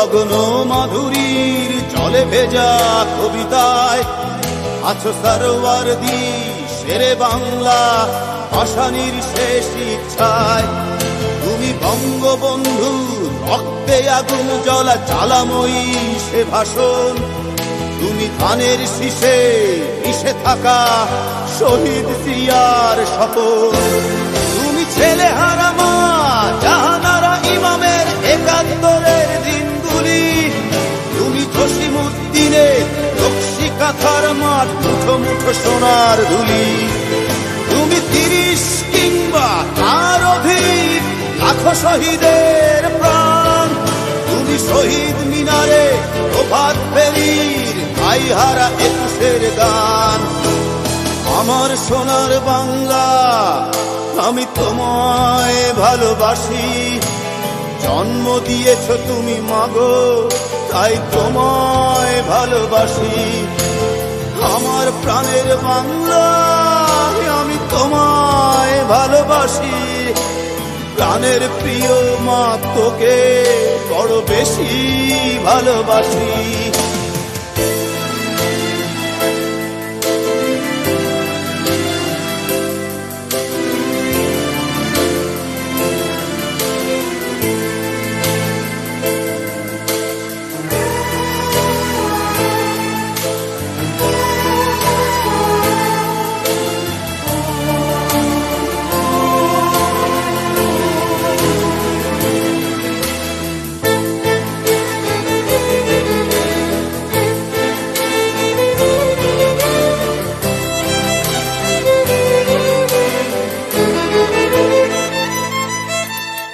লগ্ন মাধুরীর জলে ভেজা কবিতায় আছো সরওয়ারদি শেরে বাংলা ভাষানির শেষ ইচ্ছায়। তুমি বঙ্গবন্ধু রক্তে আগুন জ্বলা জ্বালাময়ী সে ভাষণ। তুমি ধানের শীষে মিশে থাকা শহীদ জিয়ার শপথ। তুমি ছেলে হারা মা জাহানারা ইমামের একাত্তরের দিনগুলি। তুমি জসিমউদ্দিনের নকশি কাঁথার মাঠ মুঠো মুঠো সোনার ধুলি। তুমি 30 কিংবা তার অধিক লাখো শহীদের প্রাণ। তুমি শহীদ মিনারে প্রভাত ফেরির ভাইহারা 21-এর গান। আমার সোনার বাংলা আমি তোমায় ভালোবাসি। জন্ম দিয়েছ তুমি মাগো তাই তোমায় ভালোবাসি। আমার প্রাণের বাংলা আমি তোমায় ভালোবাসি। প্রাণের প্রিয় মা তোকে বড় বেশি ভালোবাসি।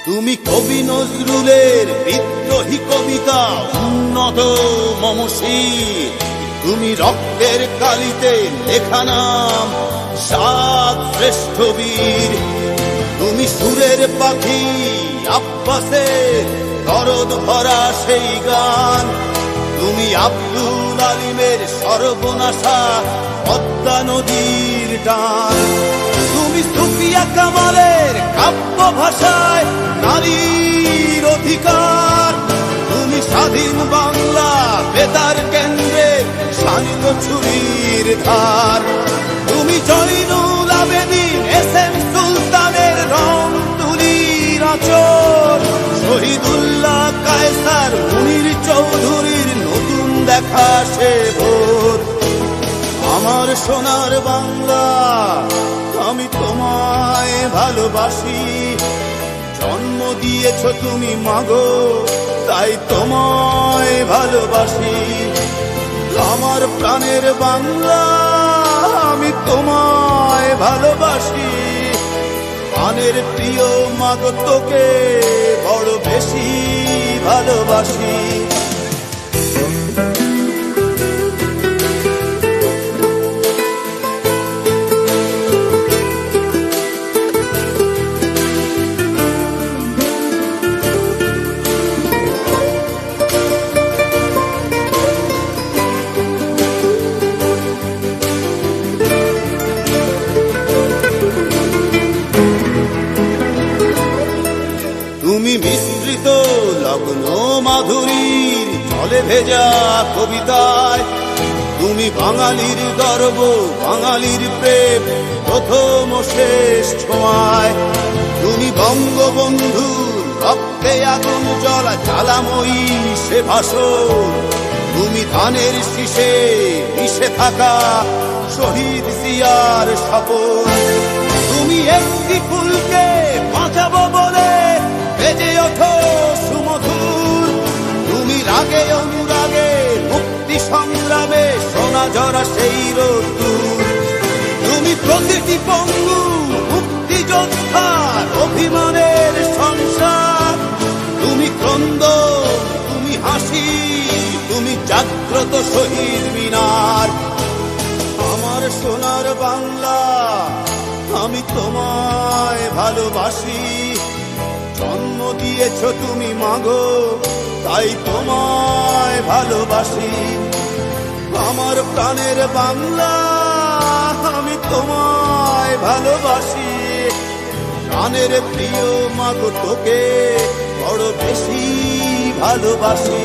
তুমি কবি নজরুলের বিদ্রোহী কবিতা উন্নত মমশীর। তুমি রক্তের কালিতে লেখা নাম 7 শ্রেষ্ঠ বীর। তুমি সুরের পাখি আব্বাসের দরদ ভরা সেই গান। তুমি আব্দুল আলিমের সর্বনাশা পদ্মা নদীর টান। তুমি সুফিয়া কামালের কাব্য ভাষায় নারীর অধিকার। তুমি স্বাধীন বাংলা বেতার কেন্দ্রে শানিত ছুরির ধার। তুমি জয়নুল আবেদিন এস.এম. সুলতানের রং তুলির আঁচল। শহীদুল্লাহ কায়সার মুনির চৌধুরীর নতুন দেখা সে ভোর। আমার সোনার বাংলা আমি তোমায় ভালোবাসি। জন্ম দিয়েছ তুমি মাগো তাই তোমায় ভালোবাসি। আমার প্রাণের বাংলা আমি তোমায় ভালোবাসি। প্রাণের প্রিয় মাগো তোকে বড় বেশি ভালোবাসি। তুমি মিশ্রিত লগ্ন মাধুরীর জলে ভেজা কবিতায়। তুমি বাঙালির গর্ব বাঙালির প্রেম প্রথম শেষ ছোঁয়ায়। তুমি বঙ্গবন্ধু রক্তে আগুন জ্বলা জ্বালাময়ী সে ভাষণ। তুমি ধানের শীষে মিশে থাকা শহীদ জিয়ার শপথ। তুমি একটি ফুলকে বাঁচাবো বলে বেজে ওঠো সুমধুর। তুমি রাগে অনুরাগে মুক্তি সংগ্রামে সোনা ঝরা সেই রোদ্দুর। তুমি প্রতিটি পঙ্গু মুক্তিযোদ্ধার অভিমানের সংসার। তুমি ক্রন্দন তুমি হাসি তুমি জাগ্রত শহীদ মিনার। আমার সোনার বাংলা আমি তোমায় ভালোবাসি। জন্ম দিয়েছ তুমি মাগো তাই তোমায় ভালোবাসি। আমার প্রাণের বাংলা আমি তোমায় ভালোবাসি। প্রাণের প্রিয় মাগো তোকে বড় বেশি ভালোবাসি।